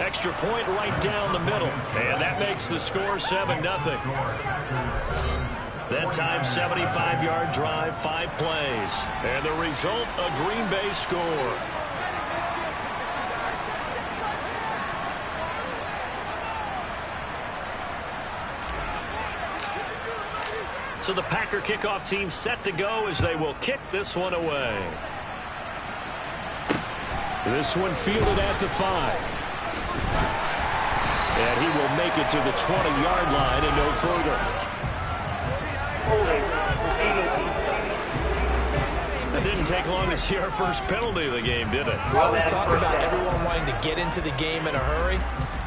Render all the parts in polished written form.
Extra point right down the middle. And that makes the score 7-0. That time, 75-yard drive, 5 plays. And the result, a Green Bay score. So the Packer kickoff team set to go as they will kick this one away. This one fielded at the 5. And he will make it to the 20-yard line and no further. It didn't take long to see our first penalty of the game, did it? We always talk about everyone wanting to get into the game in a hurry.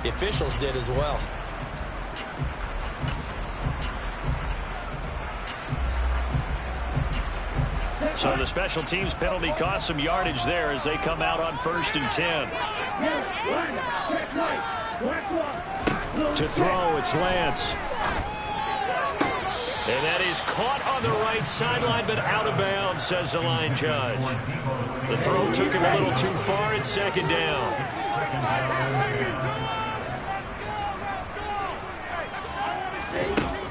The officials did as well. So the special teams penalty cost some yardage there as they come out on 1st and 10. To throw, it's Lance. And that is caught on the right sideline, but out of bounds, says the line judge. The throw took him a little too far. It's 2nd down.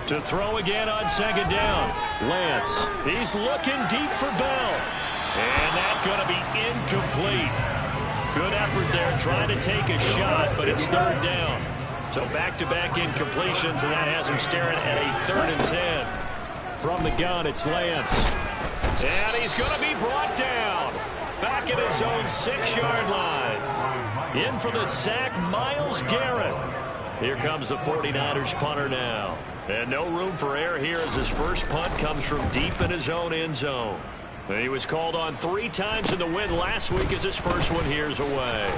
To throw again on 2nd down. Lance, he's looking deep for Bell. And that's going to be incomplete. Good effort there trying to take a shot, but it's 3rd down. So back-to-back incompletions, and that has him staring at a 3rd and 10. From the gun, it's Lance. And he's going to be brought down. Back at his own 6-yard line. In for the sack, Myles Garrett. Here comes the 49ers punter now. And no room for error here as his first punt comes from deep in his own end zone. And he was called on 3 times in the win last week as his first one here's away.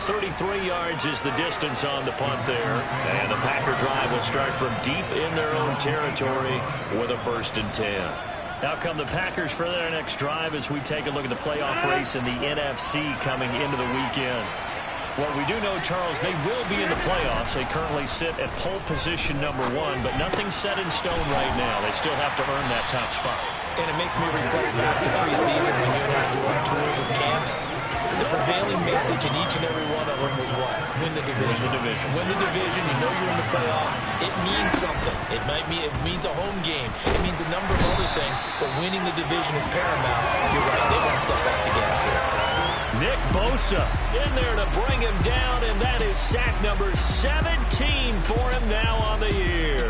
.33 yards is the distance on the punt there. And the Packer drive will start from deep in their own territory with a 1st and 10. Now come the Packers for their next drive as we take a look at the playoff race in the NFC coming into the weekend. What we do know, Charles, they will be in the playoffs. They currently sit at pole position number 1, but nothing's set in stone right now. They still have to earn that top spot. And it makes me reflect back to preseason when you and I do our tours of camps. The prevailing message in each and every one of them was what? Win the division. Win the division. Win the division. You know you're in the playoffs. It means something. It means a home game. It means a number of other things. But winning the division is paramount. You're right. They won't step off the gas here. Nick Bosa in there to bring him down, and that is sack number 17 for him now on the year.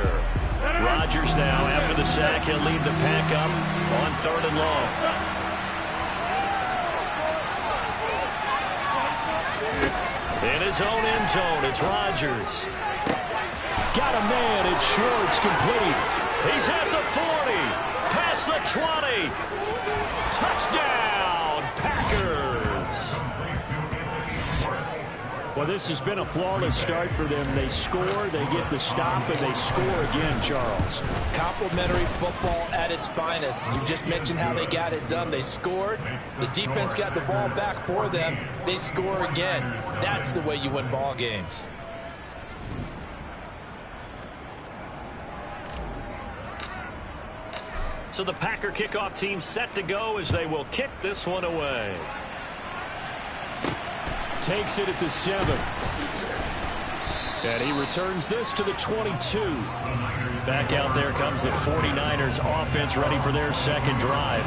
Rodgers now after the sack. He'll lead the pack up on 3rd and long. In his own end zone, it's Rodgers. Got a man, it's short, it's complete. He's at the 40, past the 20. Touchdown, Packers. Well, this has been a flawless start for them. They score, they get the stop, and they score again, Charles. Complimentary football at its finest. You just mentioned how they got it done. They scored. The defense got the ball back for them. They score again. That's the way you win ball games. So the Packer kickoff team set to go as they will kick this one away. Takes it at the 7. And he returns this to the 22. Back out there comes the 49ers offense ready for their second drive.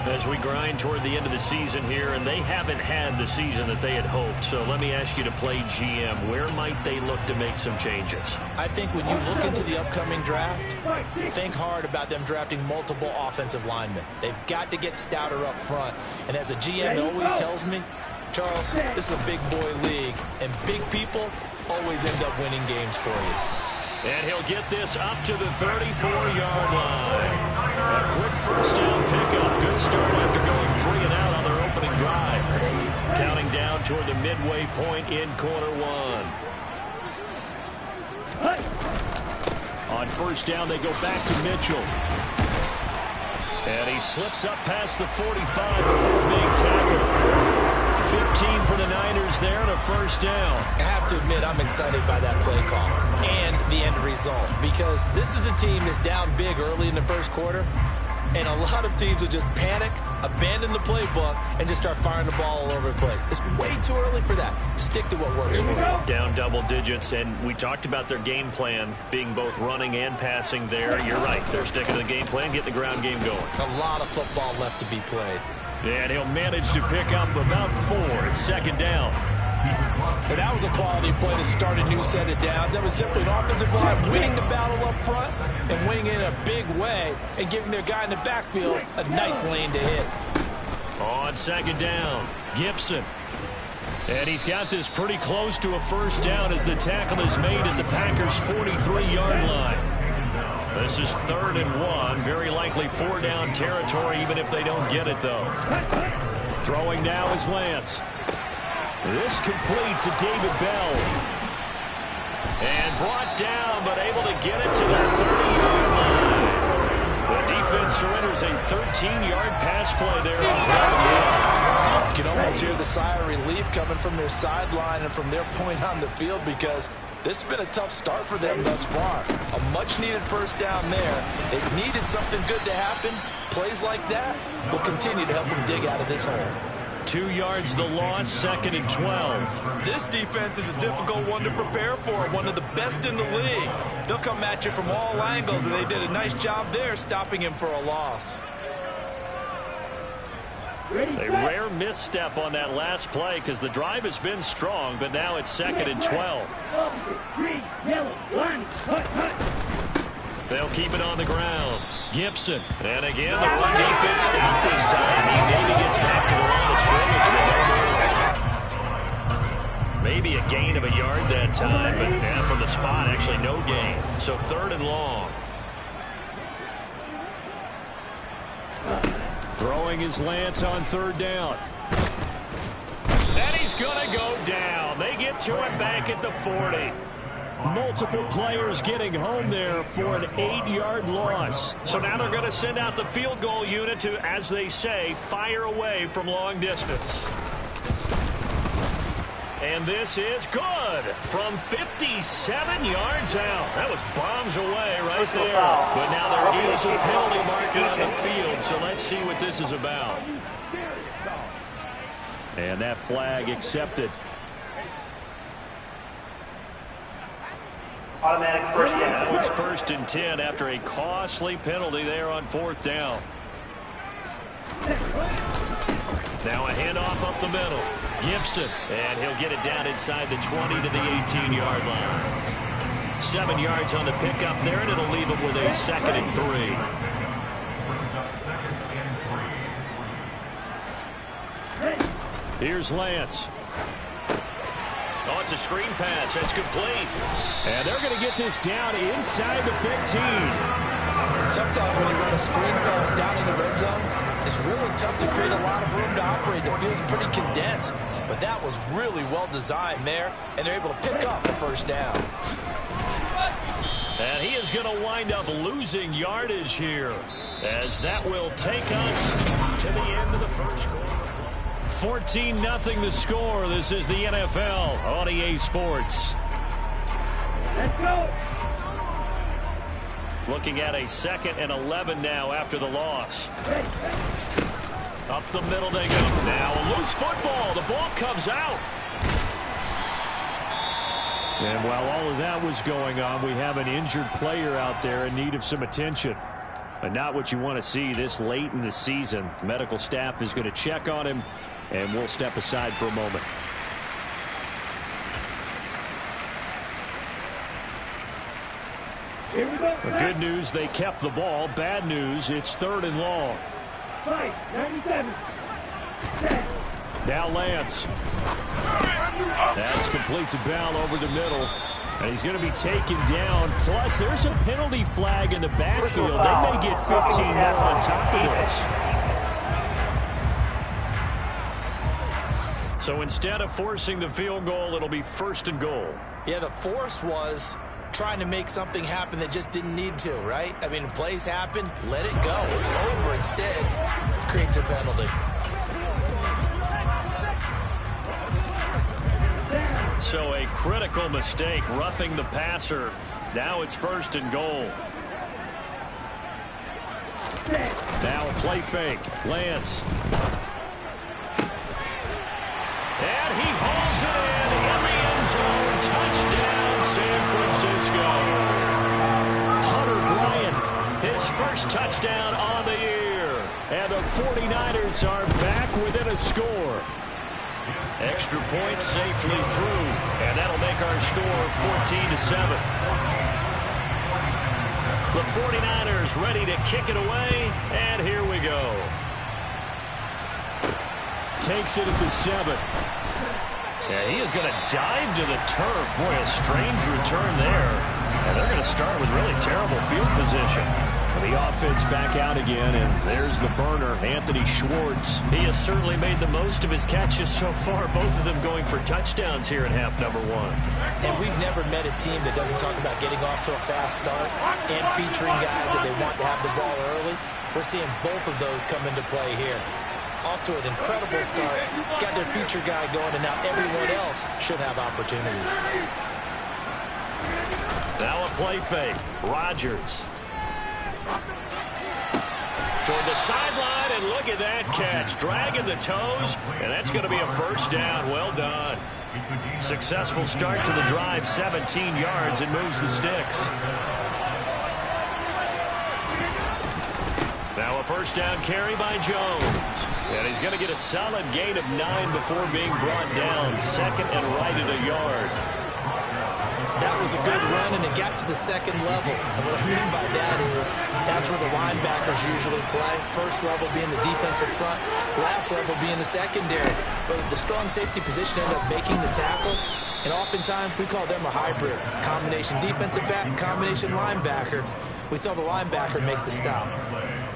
As we grind toward the end of the season here, and they haven't had the season that they had hoped. So let me ask you to play GM. Where might they look to make some changes? I think when you look into the upcoming draft, think hard about them drafting multiple offensive linemen. They've got to get stouter up front. And as a GM always tells me, Charles, this is a big boy league, and big people always end up winning games for you. And he'll get this up to the 34-yard line. A quick first down pickup. Good start after going 3 and out on their opening drive. Counting down toward the midway point in quarter 1. On first down, they go back to Mitchell. And he slips up past the 45 before being tackled. 15 for the Niners there and a first down. I have to admit, I'm excited by that play call and the end result, because this is a team that's down big early in the first quarter. And a lot of teams will just panic, abandon the playbook, and just start firing the ball all over the place. It's way too early for that. Stick to what works for you. Down double digits, and we talked about their game plan being both running and passing there. You're right. They're sticking to the game plan, getting the ground game going. A lot of football left to be played. And he'll manage to pick up about 4. It's second down. But that was a quality play to start a new set of downs. That was simply an offensive line winning the battle up front and winning in a big way and giving their guy in the backfield a nice lane to hit. On second down, Gibson. And he's got this pretty close to a first down as the tackle is made at the Packers' 43-yard line. This is 3rd and 1. Very likely 4-down territory, even if they don't get it, though. Throwing now is Lance. This complete to David Bell. And brought down, but able to get it to that 30-yard line. The defense surrenders a 13-yard pass play there on 3rd and 1. You can almost hear the sigh of relief coming from their sideline and from their point on the field because this has been a tough start for them thus far. A much-needed first down there. They've needed something good to happen. Plays like that will continue to help them dig out of this hole. 2 yards the loss, 2nd and 12. This defense is a difficult one to prepare for, one of the best in the league. They'll come at you from all angles, and they did a nice job there stopping him for a loss. A rare misstep on that last play because the drive has been strong, but now it's 2nd and 12. They'll keep it on the ground. Gibson. And again, the run defense stopped this time. He maybe gets back to the line of scrimmage. Maybe a gain of a yard that time, but from the spot, actually no gain. So 3rd and long. Throwing is Lance on 3rd down. And he's going to go down. They get to him back at the 40. Multiple players getting home there for an 8-yard loss. So now they're going to send out the field goal unit to, as they say, fire away from long distance. And this is good from 57 yards out. That was bombs away right there. But now there is a penalty marker on the field, so let's see what this is about. And that flag accepted. Automatic first down. Now it's 1st and 10 after a costly penalty there on 4th down. Now a handoff up the middle. Gibson, and he'll get it down inside the 20 to the 18-yard line. 7 yards on the pickup there, and it'll leave it with a 2nd and 3. Here's Lance. Oh, it's a screen pass. It's complete. And they're going to get this down inside the 15. Sometimes when you run a screen pass down in the red zone, it's really tough to create a lot of room to operate. The field's pretty condensed. But that was really well designed there, and they're able to pick up the first down. And he is going to wind up losing yardage here, as that will take us to the end of the first quarter. 14-0 the score. This is the NFL on EA Sports. Let's go. Looking at a 2nd and 11 now after the loss. Up the middle they go. Now a loose football. The ball comes out. And while all of that was going on, we have an injured player out there in need of some attention. But not what you want to see this late in the season. Medical staff is going to check on him, and we'll step aside for a moment. Here we go. The good news, they kept the ball. Bad news, it's 3rd and long. 97. Now Lance. That's complete to Bell over the middle. And he's going to be taken down. Plus, there's a penalty flag in the backfield. They may get 15 more on top of this. So instead of forcing the field goal, it'll be 1st and goal. Yeah, the force was trying to make something happen that just didn't need to, right? I mean, plays happen, let it go. It's over. Instead, it creates a penalty. So a critical mistake, roughing the passer. Now it's 1st and goal. Now a play fake. Lance. And he hauls it in the end zone. Touchdown, San Francisco. Hunter Bryant, his first touchdown on the year. And the 49ers are back within a score. Extra point safely through. And that'll make our score 14-7. The 49ers ready to kick it away. And here we go. Takes it at the 7. Yeah, he is going to dive to the turf. Boy, a strange return there. And they're going to start with really terrible field position. The offense back out again, and there's the burner, Anthony Schwartz. He has certainly made the most of his catches so far, both of them going for touchdowns here in half number 1. And we've never met a team that doesn't talk about getting off to a fast start and featuring guys that they want to have the ball early. We're seeing both of those come into play here. Off to an incredible start, got their feature guy going, and now everyone else should have opportunities. Now a play fake. Rodgers. Toward the sideline, and look at that catch. Dragging the toes, and that's going to be a first down. Well done. Successful start to the drive, 17 yards, and moves the sticks. Now a first down carry by Jones. And he's going to get a solid gain of 9 before being brought down. Second and right at a yard. That was a good run, and it got to the second level. And what I mean by that is that's where the linebackers usually play. First level being the defensive front, last level being the secondary. But the strong safety position ended up making the tackle. And oftentimes we call them a hybrid. Combination defensive back, combination linebacker. We saw the linebacker make the stop.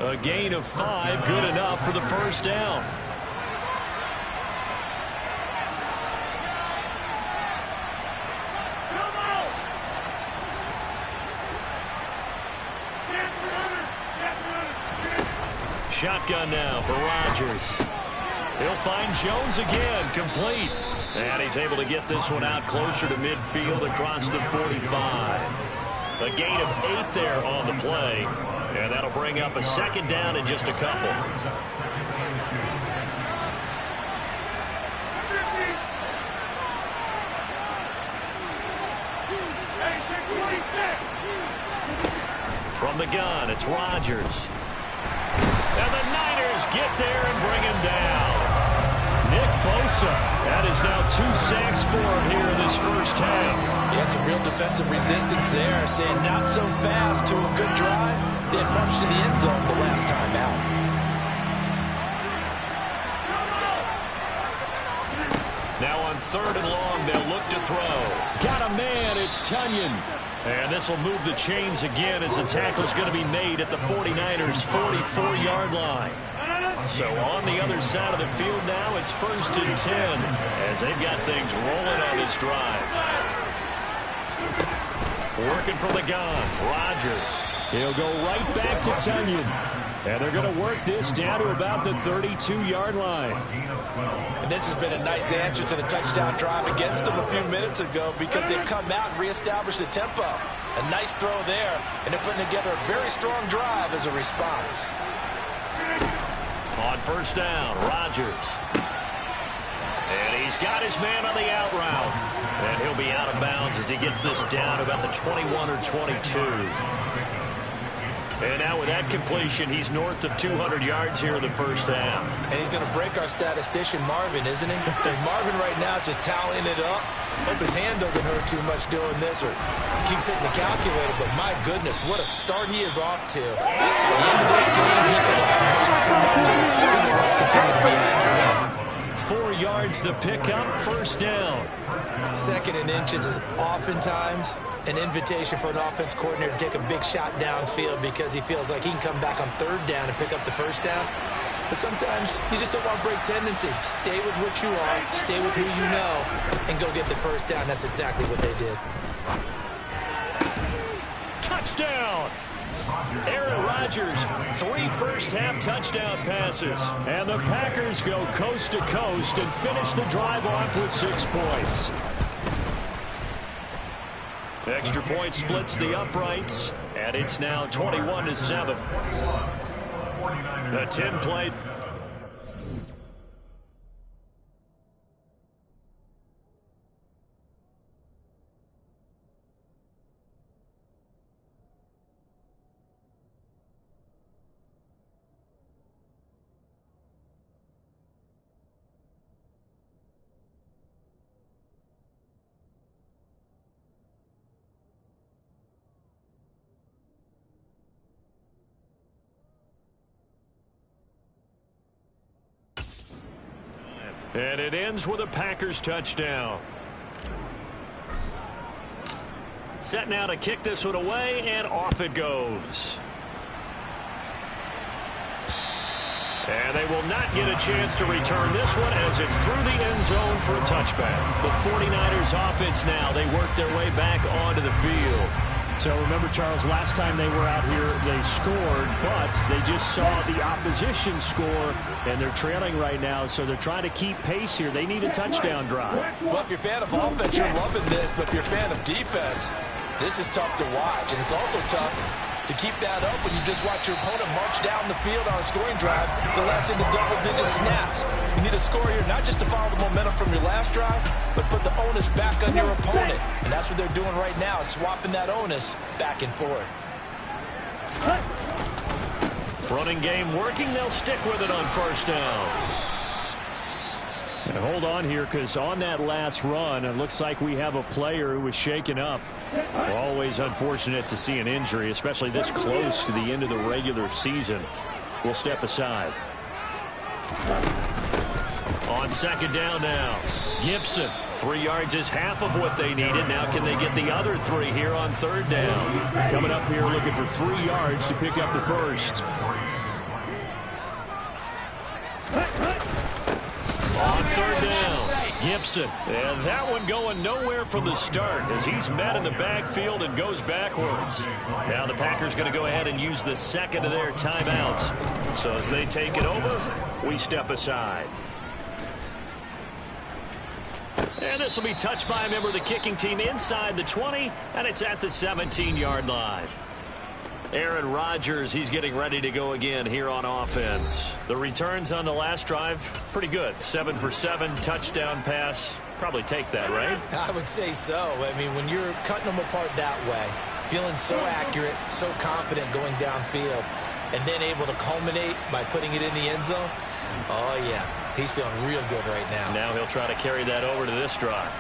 A gain of 5, good enough for the first down. Shotgun now for Rodgers. He'll find Jones again, complete. And he's able to get this one out closer to midfield across the 45. A gain of 8 there on the play. And that'll bring up a second down in just a couple. From the gun, it's Rodgers. And the Niners get there and bring him down. Nick Bosa, that is now 2 sacks for him here in this first half. Yeah, some real defensive resistance there, saying not so fast to a good drive. They had marched to the end zone the last time out. Now on 3rd and long, they'll look to throw. Got a man, it's Tunyon. And this will move the chains again as the tackle's going to be made at the 49ers' 44-yard line. So on the other side of the field now, it's 1st and 10 as they've got things rolling on this drive. Working from the gun, Rodgers. He'll go right back to Tunyon. And they're going to work this down to about the 32-yard line. And this has been a nice answer to the touchdown drive against them a few minutes ago because they've come out and reestablished the tempo. A nice throw there, and they're putting together a very strong drive as a response. On first down, Rodgers. And he's got his man on the out route. And he'll be out of bounds as he gets this down about the 21 or 22. And now with that completion, he's north of 200 yards here in the first half. And he's going to break our statistician, Marvin, isn't he? Marvin right now is just tallying it up. Hope his hand doesn't hurt too much doing this or keeps hitting the calculator. But my goodness, what a start he is off to. At the end of this game, he could have monster numbers. He just wants to continue to be accurate. 4 yards the pickup, first down. 2nd and inches is oftentimes an invitation for an offense coordinator to take a big shot downfield because he feels like he can come back on 3rd down and pick up the first down. But sometimes you just don't want to break tendency. Stay with what you are, stay with who you know, and go get the first down. That's exactly what they did. Touchdown! Aaron Rodgers, 3 first-half touchdown passes. And the Packers go coast to coast and finish the drive off with 6 points. Extra point splits the uprights, and it's now 21-7. A 10-play. And it ends with a Packers touchdown. Set now to kick this one away, and off it goes. And they will not get a chance to return this one as it's through the end zone for a touchback. The 49ers offense now, they work their way back onto the field. So remember, Charles, last time they were out here, they scored, but they just saw the opposition score, and they're trailing right now, so they're trying to keep pace here. They need a touchdown drive. Well, if you're a fan of offense, you're loving this, but if you're a fan of defense, this is tough to watch, and it's also tough to keep that up when you just watch your opponent march down the field on a scoring drive the last into double-digit snaps. You need to score here not just to follow the momentum from your last drive, but put the onus back on your opponent. And that's what they're doing right now, swapping that onus back and forth. Running game working. They'll stick with it on first down. And hold on here, because on that last run, it looks like we have a player who was shaken up. Always unfortunate to see an injury, especially this close to the end of the regular season. We'll step aside. On second down now, Gibson. 3 yards is half of what they needed. Now can they get the other 3 here on third down? Coming up here looking for 3 yards to pick up the first. On third down, Gibson. And that one going nowhere from the start as he's met in the backfield and goes backwards. Now the Packers going to go ahead and use the second of their timeouts. So as they take it over, we step aside. And this will be touched by a member of the kicking team inside the 20, and it's at the 17-yard line. Aaron Rodgers, he's getting ready to go again here on offense. The returns on the last drive, pretty good. 7 for 7, touchdown pass. Probably take that, right? I would say so. I mean, when you're cutting them apart that way, feeling so accurate, so confident going downfield, and then able to culminate by putting it in the end zone, oh, yeah, he's feeling real good right now. Now he'll try to carry that over to this drive.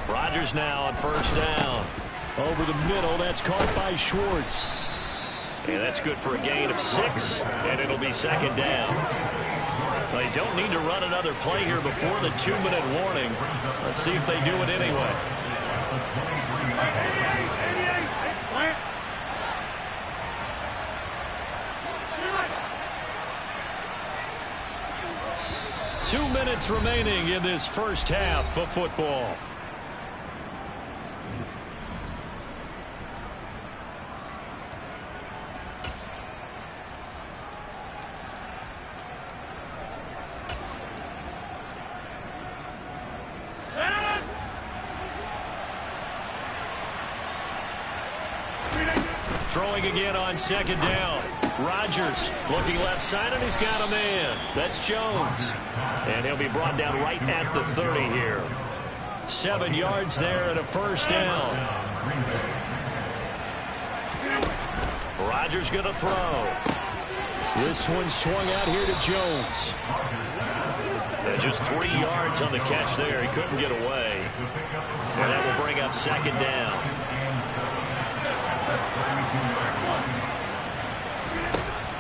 Rodgers now on first down. Over the middle, that's caught by Schwartz. And that's good for a gain of 6, and it'll be second down. They don't need to run another play here before the 2-minute warning. Let's see if they do it anyway. Two minutes remaining in this first half of football. Throwing again on second down. Rodgers looking left side, and he's got a man. That's Jones. And he'll be brought down right at the 30 here. 7 yards there and a first down. Rodgers going to throw. This one swung out here to Jones. And just 3 yards on the catch there. He couldn't get away. And that will bring up second down.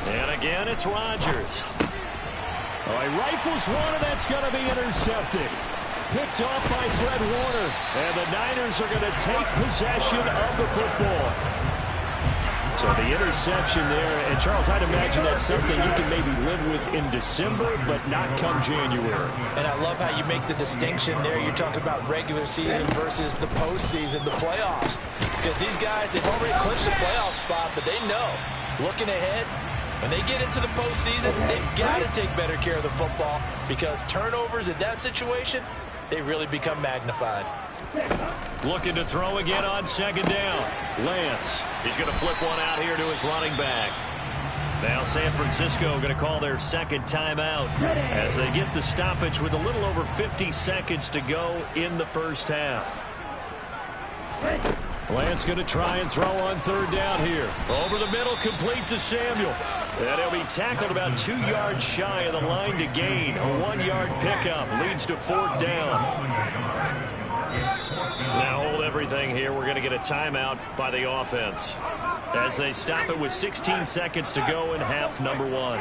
And again, it's Rodgers. Oh, he rifles one, and that's going to be intercepted. Picked off by Fred Warner. And the Niners are going to take possession of the football. So the interception there. And, Charles, I'd imagine that's something you can maybe live with in December, but not come January. And I love how you make the distinction there. You're talking about regular season versus the postseason, the playoffs. Because these guys, they've already clinched a playoff spot, but they know, looking ahead, when they get into the postseason, they've got to take better care of the football because turnovers in that situation, they really become magnified. Looking to throw again on second down. Lance. He's going to flip one out here to his running back. Now San Francisco going to call their second timeout as they get the stoppage with a little over 50 seconds to go in the first half. Lance going to try and throw on third down here. Over the middle, complete to Samuel. And he'll be tackled about 2 yards shy of the line to gain. A 1-yard pickup leads to fourth down. Now hold everything here. We're going to get a timeout by the offense as they stop it with 16 seconds to go in half number 1.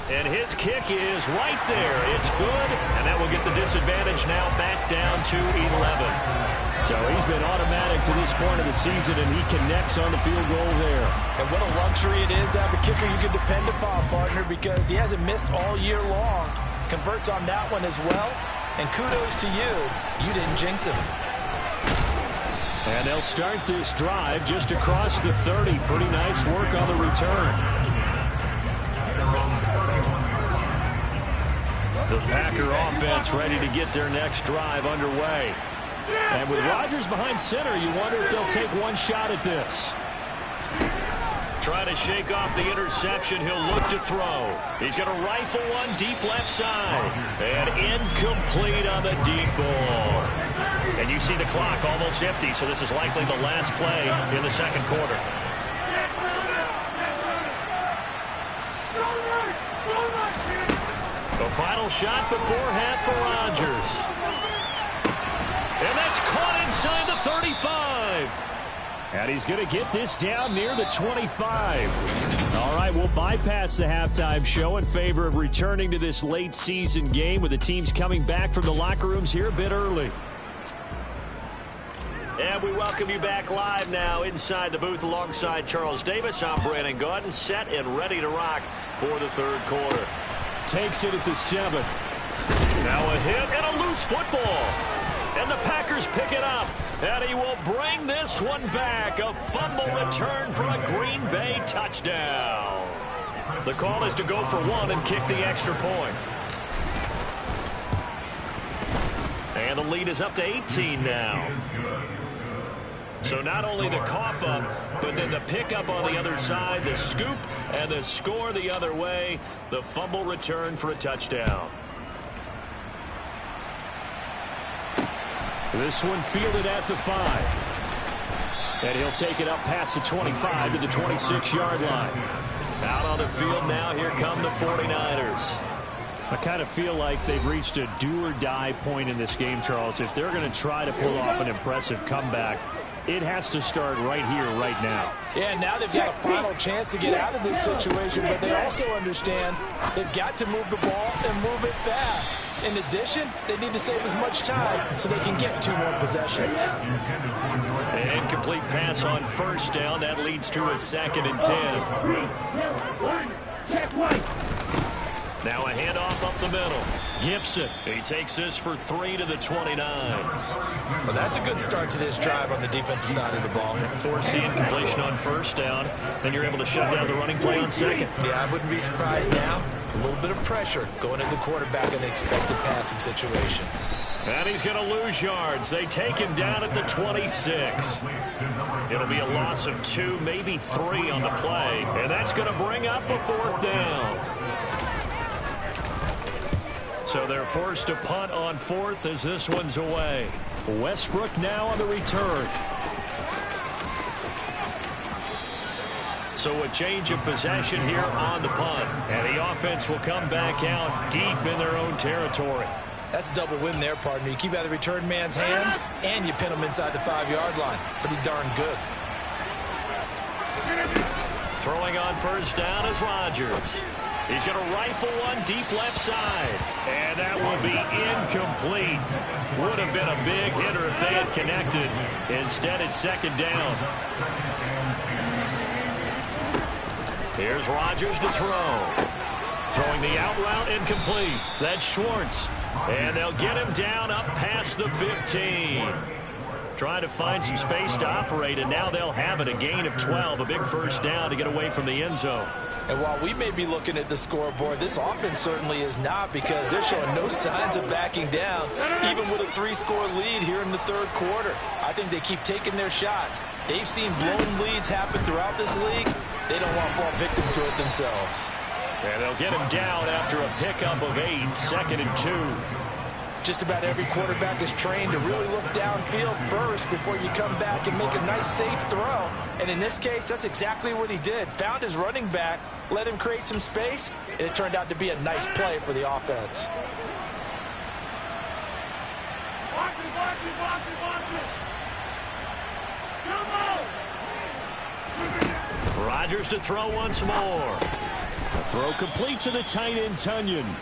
And his kick is right there. It's good, and that will get the disadvantage now back down to 11. So he's been automatic to this point of the season, and he connects on the field goal there. And what a luxury it is to have a kicker you can depend upon, partner, because he hasn't missed all year long. Converts on that one as well, and kudos to you. You didn't jinx him. And they'll start this drive just across the 30. Pretty nice work on the return. The Packer offense ready to get their next drive underway. And with Rodgers behind center, you wonder if they'll take one shot at this. Trying to shake off the interception. He'll look to throw. He's going to rifle one deep left side. And incomplete on the deep ball. And you see the clock almost empty, so this is likely the last play in the second quarter. The final shot before half for Rodgers. And that's caught inside the 35. And he's going to get this down near the 25. All right, we'll bypass the halftime show in favor of returning to this late season game with the teams coming back from the locker rooms here a bit early. And we welcome you back live now inside the booth alongside Charles Davis. I'm Brandon Gaudin, set and ready to rock for the third quarter. Takes it at the 7. Now a hit and a loose football. And the Packers pick it up. And he will bring this one back. A fumble return for a Green Bay touchdown. The call is to go for one and kick the extra point. And the lead is up to 18 now. So not only the cough up, but then the pickup on the other side, the scoop, and the score the other way. The fumble return for a touchdown. This one fielded at the 5. And he'll take it up past the 25 to the 26-yard line. Out on the field now, here come the 49ers. I kind of feel like they've reached a do-or-die point in this game, Charles. If they're going to try to pull off an impressive comeback, it has to start right here, right now. Yeah, now they've got a final chance to get out of this situation, but they also understand they've got to move the ball and move it fast. In addition, they need to save as much time so they can get 2 more possessions. An incomplete pass on first down. That leads to a 2nd and 10. Now a handoff up the middle. Gibson, he takes this for 3 to the 29. Well, that's a good start to this drive on the defensive side of the ball. Force the incompletion on first down. Then you're able to shut down the running play on second. Yeah, I wouldn't be surprised now. A little bit of pressure going into the quarterback in the expected passing situation. And he's going to lose yards. They take him down at the 26. It'll be a loss of 2, maybe 3 on the play. And that's going to bring up a 4th down. So they're forced to punt on 4th as this one's away. Westbrook now on the return. So a change of possession here on the punt. And the offense will come back out deep in their own territory. That's a double win there, partner. You keep out of the return man's hands, and you pin him inside the 5-yard line. Pretty darn good. Throwing on first down is Rodgers. He's going to rifle one deep left side. And that will be incomplete. Would have been a big hitter if they had connected. Instead, it's 2nd down. Here's Rodgers to throw. Throwing the out route incomplete. That's Schwartz. And they'll get him down up past the 15. Trying to find some space to operate, and now they'll have it. A gain of 12, a big first down to get away from the end zone. And while we may be looking at the scoreboard, this offense certainly is not, because they're showing no signs of backing down, even with a 3-score lead here in the third quarter. I think they keep taking their shots. They've seen blown leads happen throughout this league. They don't want to fall victim to it themselves. And they'll get him down after a pickup of 8, 2nd and 2. Just about every quarterback is trained to really look downfield first before you come back and make a nice, safe throw. And in this case, that's exactly what he did. Found his running back, let him create some space, and it turned out to be a nice play for the offense. Watch it, watch it, watch it, watch it. Come on! Rodgers to throw once more. A throw complete to the tight end, Tunyon.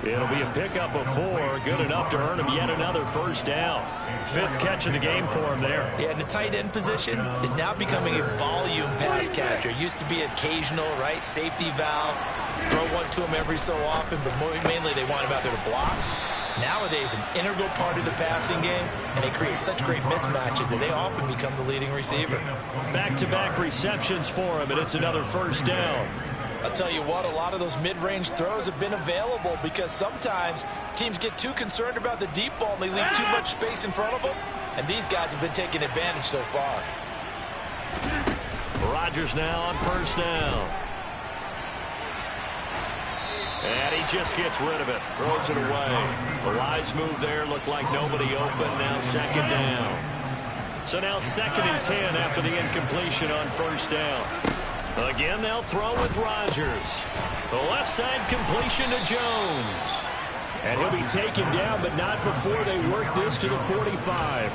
It'll be a pickup of 4, good enough to earn him yet another first down. 5th catch of the game for him there. Yeah, and the tight end position is now becoming a volume pass catcher. It used to be occasional, right? Safety valve. Throw one to him every so often, but mainly they want him out there to block. Nowadays, an integral part of the passing game, and they create such great mismatches that they often become the leading receiver. Back-to-back receptions for him, and it's another first down. I'll tell you what, a lot of those mid-range throws have been available because sometimes teams get too concerned about the deep ball and they leave too much space in front of them, and these guys have been taking advantage so far. Rodgers now on first down. And he just gets rid of it, throws it away. The wise move there, looked like nobody open, now 2nd down. So now 2nd and 10 after the incompletion on first down. Again, they'll throw with Rodgers. The left side completion to Jones. And he'll be taken down, but not before they work this to the 45.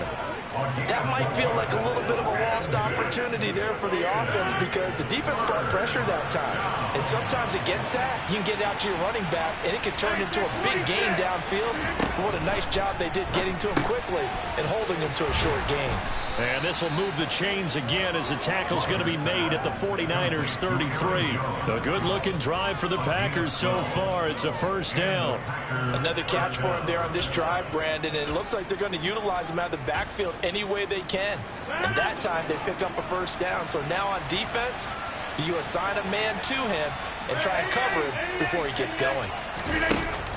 That might feel like a little bit of a lost opportunity there for the offense because the defense brought pressure that time. And sometimes against that, you can get out to your running back, and it can turn into a big gain downfield. But what a nice job they did getting to him quickly and holding him to a short gain. And this will move the chains again as the tackle's going to be made at the 49ers 33. A good-looking drive for the Packers so far. It's a first down. Another catch for him there on this drive, Brandon, and it looks like they're going to utilize him out of the backfield any way they can. And that time they pick up a first down. So now on defense, you assign a man to him and try and cover him before he gets going.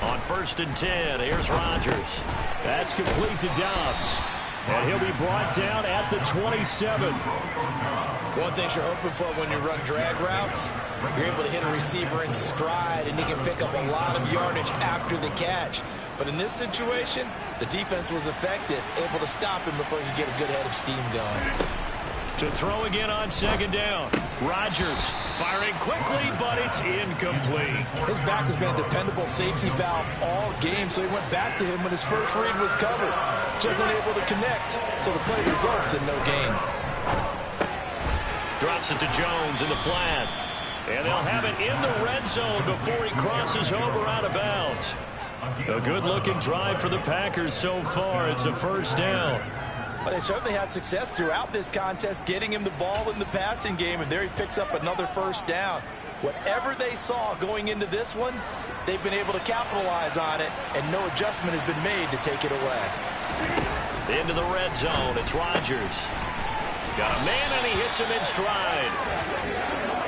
On 1st and 10, here's Rodgers. That's complete to Dobbs. And he'll be brought down at the 27. One thing you're hoping for when you run drag routes, you're able to hit a receiver in stride, and he can pick up a lot of yardage after the catch. But in this situation, the defense was effective, able to stop him before he could get a good head of steam going. To throw again on 2nd down. Rodgers firing quickly, but it's incomplete. His back has been a dependable safety valve all game, so he went back to him when his first read was covered. Just unable to connect, so the play results in no gain. Drops it to Jones in the flat. And they'll have it in the red zone before he crosses over out of bounds. A good-looking drive for the Packers so far. It's a first down. But they certainly had success throughout this contest, getting him the ball in the passing game, and there he picks up another first down. Whatever they saw going into this one, they've been able to capitalize on it, and no adjustment has been made to take it away. Into the red zone, it's Rodgers. Got a man, and he hits him in stride.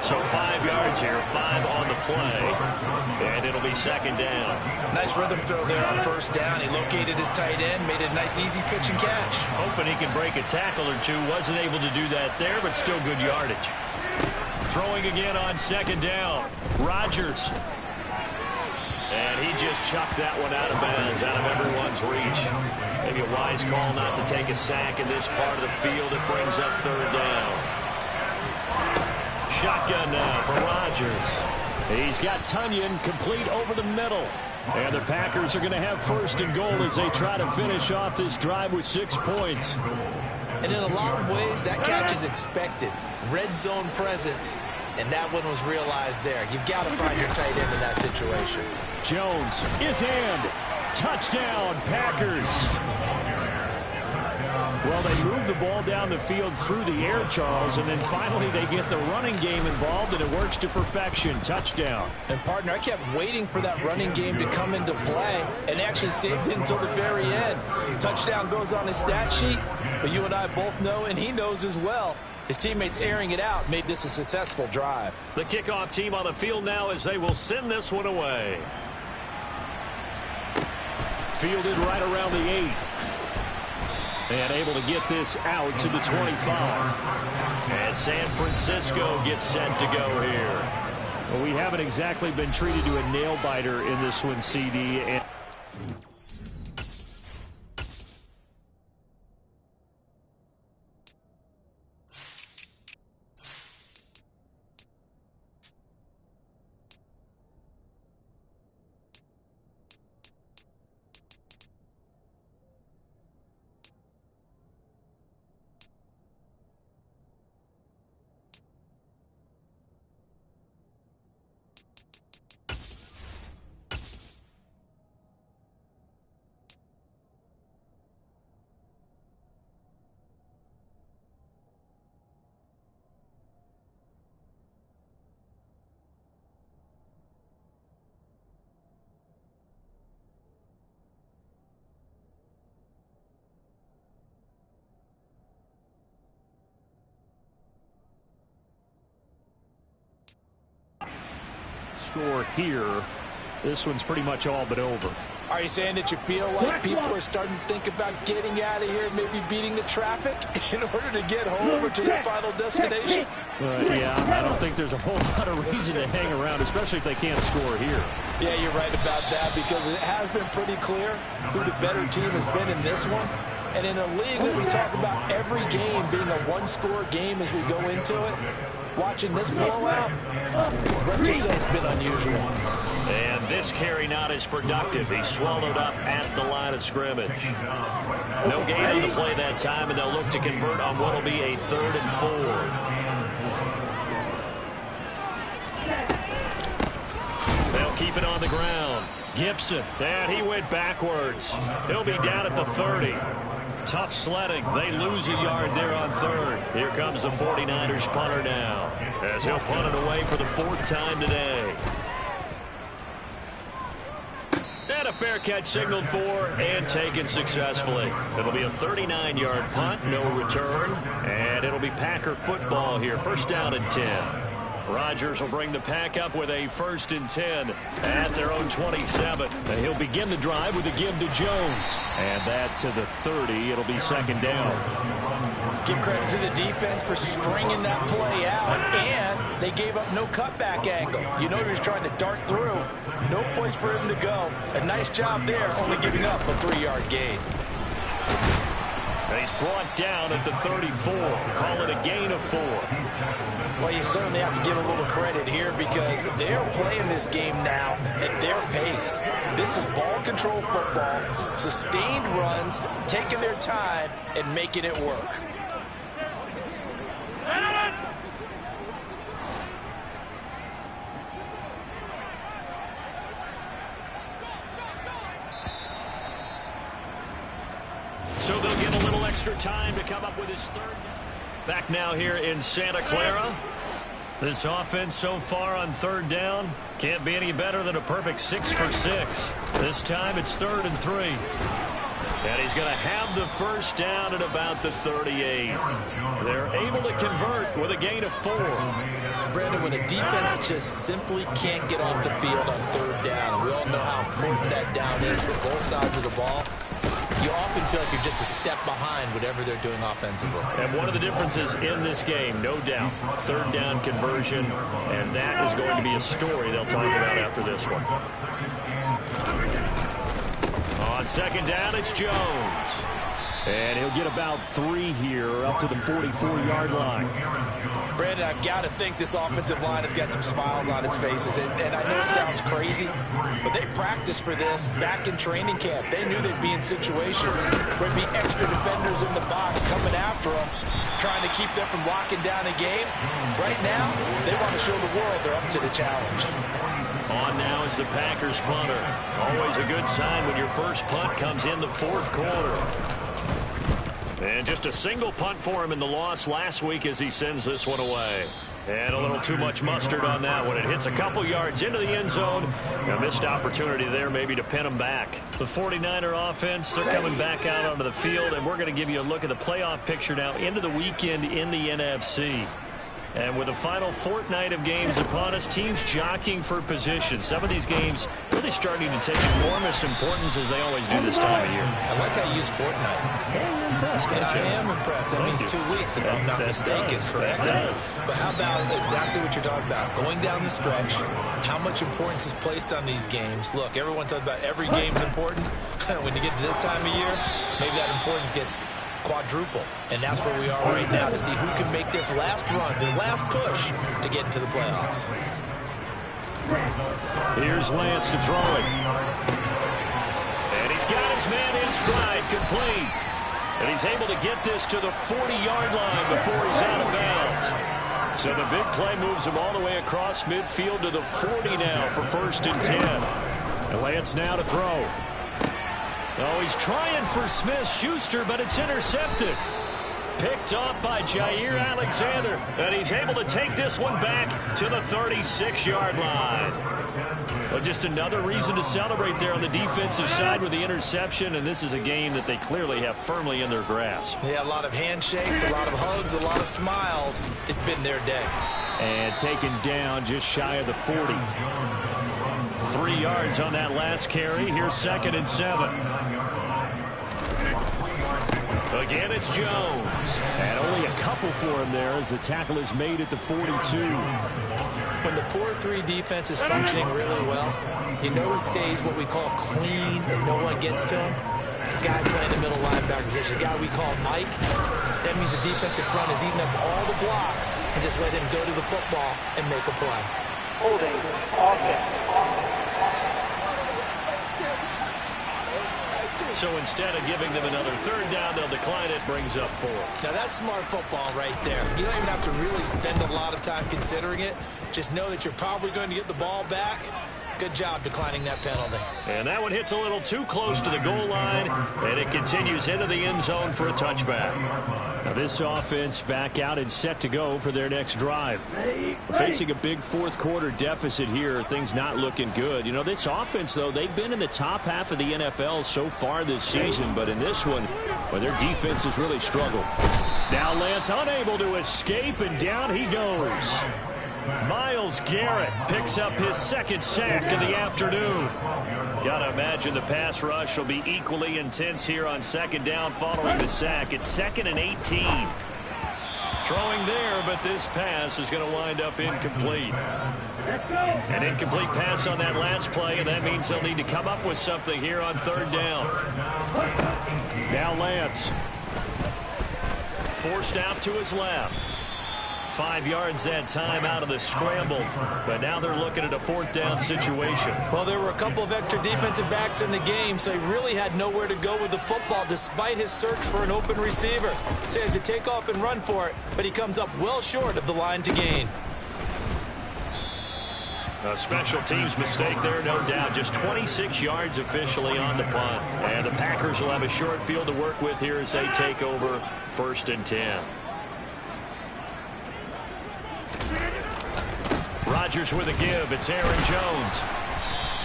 So 5 yards here, 5 on the play, and it'll be 2nd down. Nice rhythm throw there on first down. He located his tight end, made it a nice easy pitch and catch. Hoping he can break a tackle or two. Wasn't able to do that there, but still good yardage. Throwing again on 2nd down. Rodgers. And he just chucked that one out of bounds, out of everyone's reach. Maybe a wise call not to take a sack in this part of the field. It brings up 3rd down. Shotgun now for Rodgers. He's got Tunyon complete over the middle. And the Packers are going to have 1st and goal as they try to finish off this drive with 6 points. And in a lot of ways, that catch is expected. Red zone presence, and that one was realized there. You've got to find your tight end in that situation. Jones is in. Touchdown, Packers. Well, they move the ball down the field through the air, Charles, and then finally they get the running game involved, and it works to perfection. Touchdown. And, partner, I kept waiting for that running game to come into play and actually saved it until the very end. Touchdown goes on his stat sheet, but you and I both know, and he knows as well, his teammates airing it out made this a successful drive. The kickoff team on the field now as they will send this one away. Fielded right around the 8. And able to get this out to the 25. And San Francisco gets set to go here. Well, we haven't exactly been treated to a nail-biter in this one, CD. And score here. This one's pretty much all but over. Are you saying that you feel like people are starting to think about getting out of here, maybe beating the traffic in order to get home or to their final destination? Yeah, I don't think there's a whole lot of reason to hang around, especially if they can't score here. Yeah, you're right about that, because it has been pretty clear who the better team has been in this one. And in a league that we talk about every game being a one-score game as we go into it, watching this blowout, let's just say it's been unusual. And this carry not as productive. He's swallowed up at the line of scrimmage. No gain on the play that time, and they'll look to convert on what will be a 3rd and 4. They'll keep it on the ground. Gibson, and he went backwards. He'll be down at the 30. Tough sledding. They lose a yard there on 3rd. Here comes the 49ers punter now, as he'll punt it away for the 4th time today. And a fair catch signaled for and taken successfully. It'll be a 39-yard punt, no return, and it'll be Packer football here. 1st down and 10. Rodgers will bring the pack up with a 1st and 10 at their own 27. And he'll begin the drive with a give to Jones. And that to the 30. It'll be 2nd down. Give credit to the defense for stringing that play out, and they gave up no cutback angle. You know he was trying to dart through. No place for him to go. A nice job there, only giving up a 3-yard gain. And he's brought down at the 34. Call it a gain of 4. Well, you certainly have to give a little credit here, because they're playing this game now at their pace. This is ball control football, sustained runs, taking their time and making it work. So they'll get a little extra time to come up with his 3rd. Back now here in Santa Clara. This offense so far on 3rd down can't be any better than a perfect 6 for 6. This time it's 3rd and 3. And he's going to have the 1st down at about the 38. They're able to convert with a gain of 4. Brandon, when a defense just simply can't get off the field on 3rd down, we all know how important that down is for both sides of the ball. You often feel like you're just a step behind whatever they're doing offensively. And one of the differences in this game, no doubt, 3rd down conversion, and that is going to be a story they'll talk about after this one. On 2nd down, it's Jones. And he'll get about 3 here up to the 44-yard line. Brandon, I've got to think this offensive line has got some smiles on its faces. And I know it sounds crazy, but they practiced for this back in training camp. They knew they'd be in situations where there'd be extra defenders in the box coming after them, trying to keep them from locking down a game. Right now, they want to show the world they're up to the challenge. On now is the Packers punter. Always a good sign when your first punt comes in the 4th quarter. And just a single punt for him in the loss last week as he sends this one away. And a little too much mustard on that one. It hits a couple yards into the end zone. A missed opportunity there maybe to pin him back. The 49er offense, they're coming back out onto the field, and we're going to give you a look at the playoff picture now into the weekend in the NFC. And with the final fortnight of games upon us, teams jockeying for position. Some of these games really starting to take enormous importance as they always do this time of year. I like how you use fortnight. Yeah, you're impressed, I am impressed. That means 2 weeks, if I'm not mistaken, correct? But how about exactly what you're talking about? Going down the stretch, how much importance is placed on these games? Look, everyone talks about every game's important. When you get to this time of year, maybe that importance gets quadruple, and that's where we are right now to see who can make their last run, their last push to get into the playoffs. Here's Lance to throw it. And he's got his man in stride, complete. And he's able to get this to the 40-yard line before he's out of bounds. So the big play moves him all the way across midfield to the 40 now for 1st and 10. And Lance now to throw. Oh, he's trying for Smith-Schuster, but it's intercepted. Picked off by Jair Alexander, and he's able to take this one back to the 36-yard line. Well, just another reason to celebrate there on the defensive side with the interception, and this is a game that they clearly have firmly in their grasp. Yeah, a lot of handshakes, a lot of hugs, a lot of smiles. It's been their day. And taken down just shy of the 40. 3 yards on that last carry. Here's 2nd and 7. Again, it's Jones. And only a couple for him there as the tackle is made at the 42. When the 4-3 defense is functioning really well, you know who stays what we call clean and no one gets to him? The guy playing the middle linebacker position, the guy we call Mike. That means the defensive front is eating up all the blocks and just let him go to the football and make a play. Holding offense. So instead of giving them another 3rd down, they'll decline it, brings up 4. Now that's smart football right there. You don't even have to really spend a lot of time considering it. Just know that you're probably going to get the ball back. Good job declining that penalty. And that one hits a little too close to the goal line, and it continues into the end zone for a touchback. Now this offense back out and set to go for their next drive. Facing a big 4th quarter deficit here, things not looking good. You know, this offense, though, they've been in the top half of the NFL so far this season, but in this one, well, their defense has really struggled. Now Lance unable to escape, and down he goes. Myles Garrett picks up his 2nd sack of the afternoon. Gotta imagine the pass rush will be equally intense here on 2nd down following the sack. It's 2nd and 18. Throwing there, but this pass is going to wind up incomplete. An incomplete pass on that last play, and that means they'll need to come up with something here on 3rd down. Now Lance. Forced out to his left. 5 yards that time out of the scramble, but now they're looking at a 4th down situation. Well, there were a couple of extra defensive backs in the game, so he really had nowhere to go with the football despite his search for an open receiver. So he has to take off and run for it, but he comes up well short of the line to gain. A special teams mistake there, no doubt. Just 26 yards officially on the punt. And the Packers will have a short field to work with here as they take over 1st and 10. Rodgers with a give. It's Aaron Jones.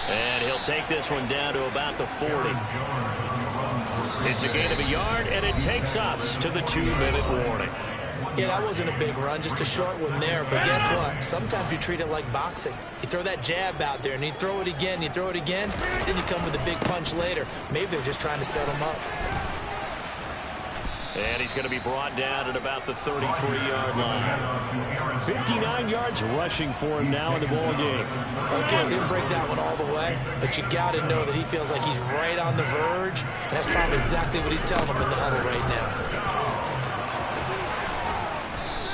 And he'll take this one down to about the 40. It's a gain of a yard, and it takes us to the 2-minute warning. Yeah, that wasn't a big run, just a short one there. But guess what? Sometimes you treat it like boxing. You throw that jab out there, and you throw it again, then you come with a big punch later. Maybe they're just trying to set him up. And he's going to be brought down at about the 33-yard line. 59 yards rushing for him now in the ball game. Okay, didn't break that one all the way, but you got to know that he feels like he's right on the verge, and that's probably exactly what he's telling them in the huddle right now.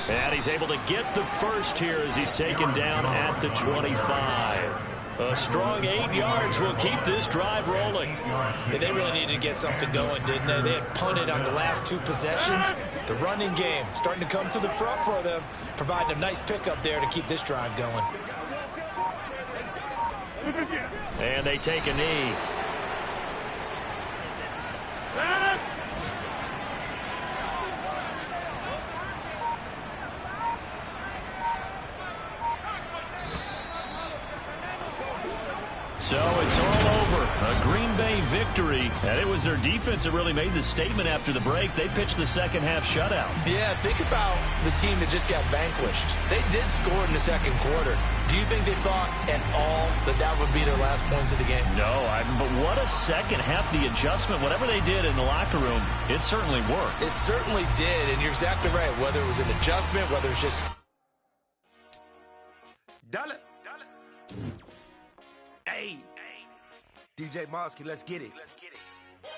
And he's able to get the first here as he's taken down at the 25. A strong 8 yards will keep this drive rolling. Yeah, they really needed to get something going, didn't they? They had punted on the last 2 possessions. The running game starting to come to the front for them, providing a nice pickup there to keep this drive going. And they take a knee. victory, and it was their defense that really made the statement after the break. They pitched the second half shutout. Yeah, think about the team that just got vanquished. They did score in the second quarter. Do you think they thought at all that that would be their last points of the game? No, but what a second half. The adjustment, whatever they did in the locker room, it certainly worked. It certainly did, and you're exactly right. Whether it was an adjustment, whether it's just... Dollar. Hey, DJ Mosky, let's get it.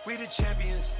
We the champions.